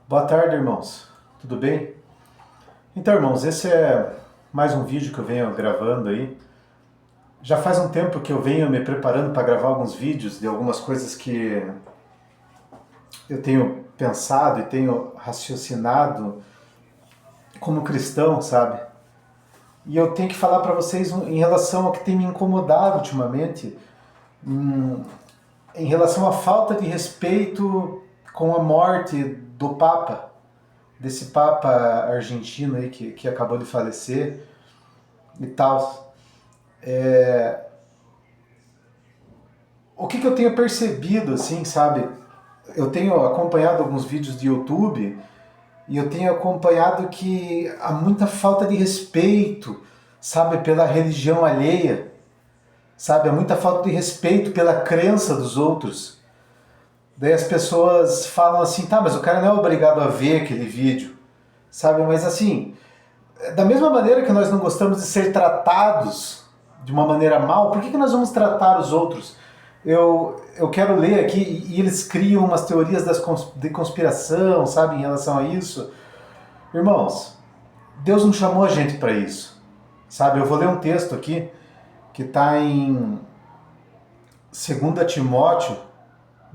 Boa tarde, irmãos. Tudo bem? Então, irmãos, esse é mais um vídeo que eu venho gravando aí. Já faz um tempo que eu venho me preparando para gravar alguns vídeos de algumas coisas que eu tenho pensado e tenho raciocinado como cristão, sabe? E eu tenho que falar para vocês em relação ao que tem me incomodado ultimamente, em relação à falta de respeito com a morte do Papa, desse Papa argentino aí que acabou de falecer e tal. O que eu tenho percebido, assim, sabe? Eu tenho acompanhado alguns vídeos de YouTube e eu tenho acompanhado que há muita falta de respeito, sabe, pela religião alheia, sabe? Há muita falta de respeito pela crença dos outros. Daí as pessoas falam assim, tá, mas o cara não é obrigado a ver aquele vídeo, sabe? Mas assim, da mesma maneira que nós não gostamos de ser tratados de uma maneira mal, por que nós vamos tratar os outros? Eu quero ler aqui, e eles criam umas teorias de conspiração, sabe, em relação a isso. Irmãos, Deus não chamou a gente para isso, sabe? Eu vou ler um texto aqui que está em 2 Timóteo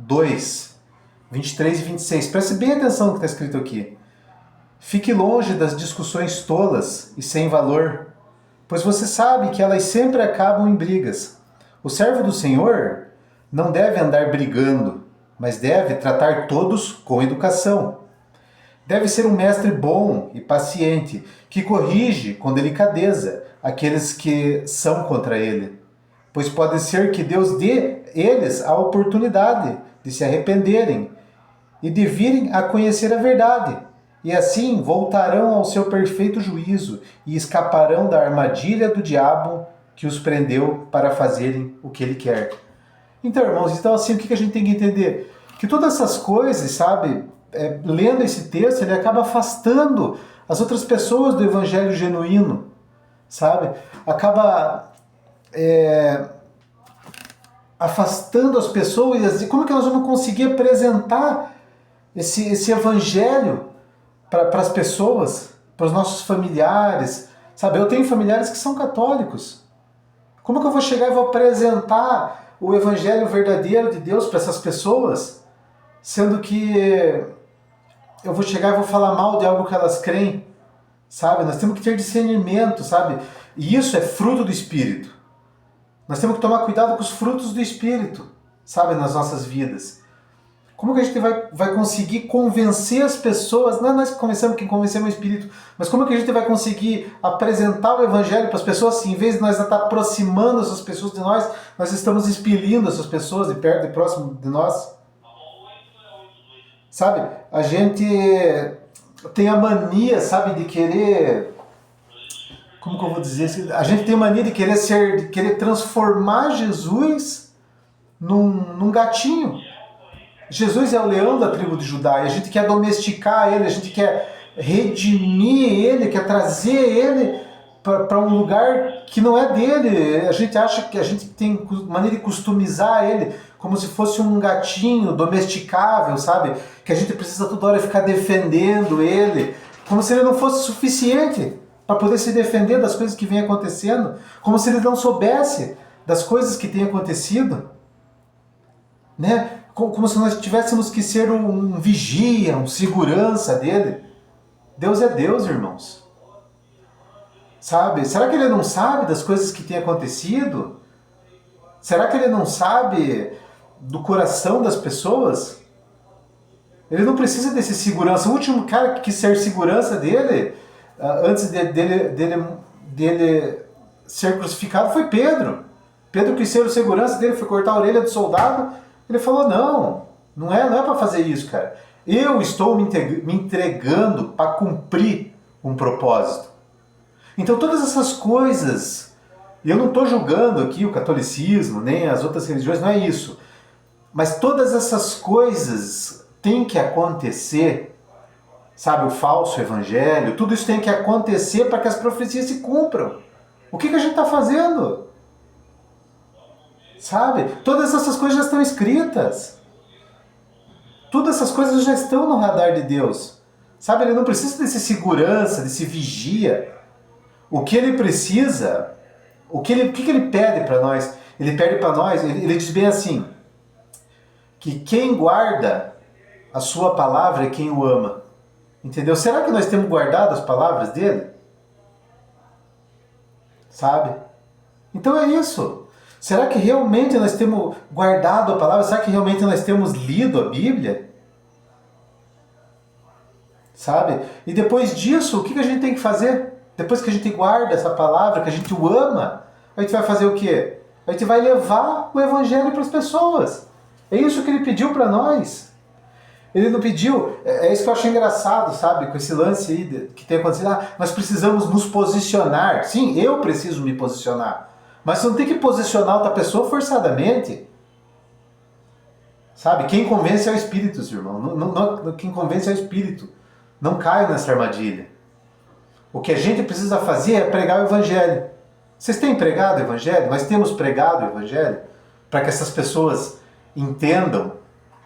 2, 23 e 26. Preste bem atenção no que está escrito aqui. Fique longe das discussões tolas e sem valor, pois você sabe que elas sempre acabam em brigas. O servo do Senhor não deve andar brigando, mas deve tratar todos com educação. Deve ser um mestre bom e paciente, que corrige com delicadeza aqueles que são contra ele, pois pode ser que Deus dê eles a oportunidade de se arrependerem e de virem a conhecer a verdade, e assim voltarão ao seu perfeito juízo e escaparão da armadilha do diabo que os prendeu para fazerem o que ele quer. Então, irmãos, então assim, o que a gente tem que entender? Que todas essas coisas, sabe, lendo esse texto, ele acaba afastando as outras pessoas do evangelho genuíno, sabe? Acaba afastando as pessoas, e como é que nós vamos conseguir apresentar esse evangelho para as pessoas, para os nossos familiares, sabe? Eu tenho familiares que são católicos. Como que eu vou chegar e vou apresentar o evangelho verdadeiro de Deus para essas pessoas, sendo que eu vou chegar e vou falar mal de algo que elas creem, sabe? Nós temos que ter discernimento, sabe? E isso é fruto do Espírito. Nós temos que tomar cuidado com os frutos do Espírito, sabe, nas nossas vidas. Como que a gente vai conseguir convencer as pessoas? Não é nós que convencemos o Espírito, mas como que a gente vai conseguir apresentar o Evangelho para as pessoas se em vez de nós estar aproximando essas pessoas de nós, nós estamos expelindo essas pessoas de perto e próximo de nós? Sabe? A gente tem a mania, sabe, de querer... Como que eu vou dizer? A gente tem a mania de querer transformar Jesus num gatinho. Jesus é o leão da tribo de Judá e a gente quer domesticar ele, a gente quer redimir ele, quer trazer ele para um lugar que não é dele. A gente acha que a gente tem maneira de customizar ele como se fosse um gatinho domesticável, sabe? Que a gente precisa toda hora ficar defendendo ele, como se ele não fosse suficiente para poder se defender das coisas que vêm acontecendo, como se ele não soubesse das coisas que têm acontecido, né? Como se nós tivéssemos que ser um vigia, um segurança dele. Deus é Deus, irmãos. Sabe? Será que ele não sabe das coisas que têm acontecido? Será que ele não sabe do coração das pessoas? Ele não precisa desse segurança. O último cara que quis ser segurança dele, antes dele ser crucificado, foi Pedro. Pedro quis ser o segurança dele, foi cortar a orelha do soldado. Ele falou, não é para fazer isso, cara. Eu estou me entregando para cumprir um propósito. Então todas essas coisas, e eu não estou julgando aqui o catolicismo, nem as outras religiões, não é isso. Mas todas essas coisas têm que acontecer, sabe, o falso evangelho, tudo isso tem que acontecer para que as profecias se cumpram. O que a gente está fazendo? Sabe? Todas essas coisas já estão escritas. Todas essas coisas já estão no radar de Deus. Sabe, ele não precisa desse segurança, desse vigia. O que ele precisa, o que ele pede para nós? Ele pede para nós, ele diz bem assim, que quem guarda a sua palavra é quem o ama. Entendeu? Será que nós temos guardado as palavras dele? Sabe? Então é isso. Será que realmente nós temos guardado a palavra? Será que realmente nós temos lido a Bíblia? Sabe? E depois disso, o que a gente tem que fazer? Depois que a gente guarda essa palavra, que a gente o ama, a gente vai fazer o quê? A gente vai levar o Evangelho para as pessoas. É isso que ele pediu para nós. Ele não pediu, é isso que eu achei engraçado, sabe? Com esse lance aí que tem acontecido. Ah, nós precisamos nos posicionar. Sim, eu preciso me posicionar. Mas você não tem que posicionar outra pessoa forçadamente. Sabe? Quem convence é o Espírito, irmão. Quem convence é o Espírito. Não caia nessa armadilha. O que a gente precisa fazer é pregar o Evangelho. Vocês têm pregado o Evangelho? Nós temos pregado o Evangelho para que essas pessoas entendam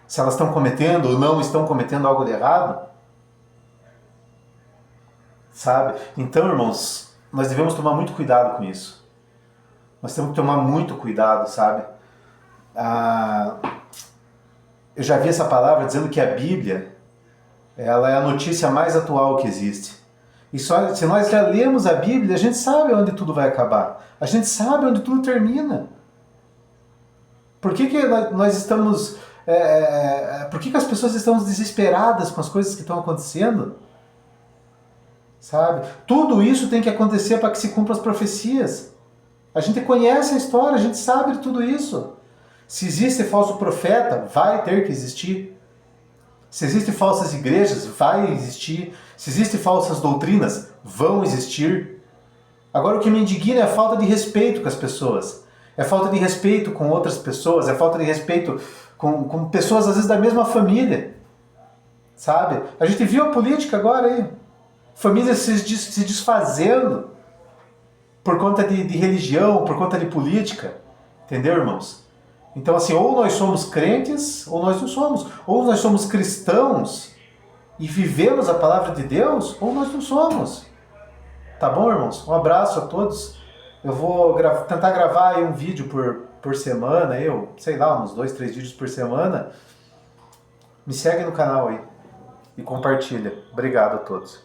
se elas estão cometendo ou não estão cometendo algo de errado. Sabe? Então, irmãos, nós devemos tomar muito cuidado com isso. Nós temos que tomar muito cuidado, sabe? Eu já vi essa palavra dizendo que a Bíblia, ela é a notícia mais atual que existe. E só, se nós já lemos a Bíblia, a gente sabe onde tudo vai acabar. A gente sabe onde tudo termina. Por que nós estamos... por que as pessoas estão desesperadas com as coisas que estão acontecendo? Sabe? Tudo isso tem que acontecer para que se cumpram as profecias. A gente conhece a história, a gente sabe de tudo isso. Se existe falso profeta, vai ter que existir. Se existem falsas igrejas, vai existir. Se existem falsas doutrinas, vão existir. Agora o que me indigna é a falta de respeito com as pessoas. É falta de respeito com outras pessoas, é falta de respeito com pessoas às vezes da mesma família. Sabe? A gente viu a política agora aí. Famílias se desfazendo por conta de religião, por conta de política. Entendeu, irmãos? Então, assim, ou nós somos crentes, ou nós não somos. Ou nós somos cristãos e vivemos a palavra de Deus, ou nós não somos. Tá bom, irmãos? Um abraço a todos. Eu vou tentar gravar aí um vídeo por semana, sei lá, uns 2, 3 vídeos por semana. Me segue no canal aí e compartilha. Obrigado a todos.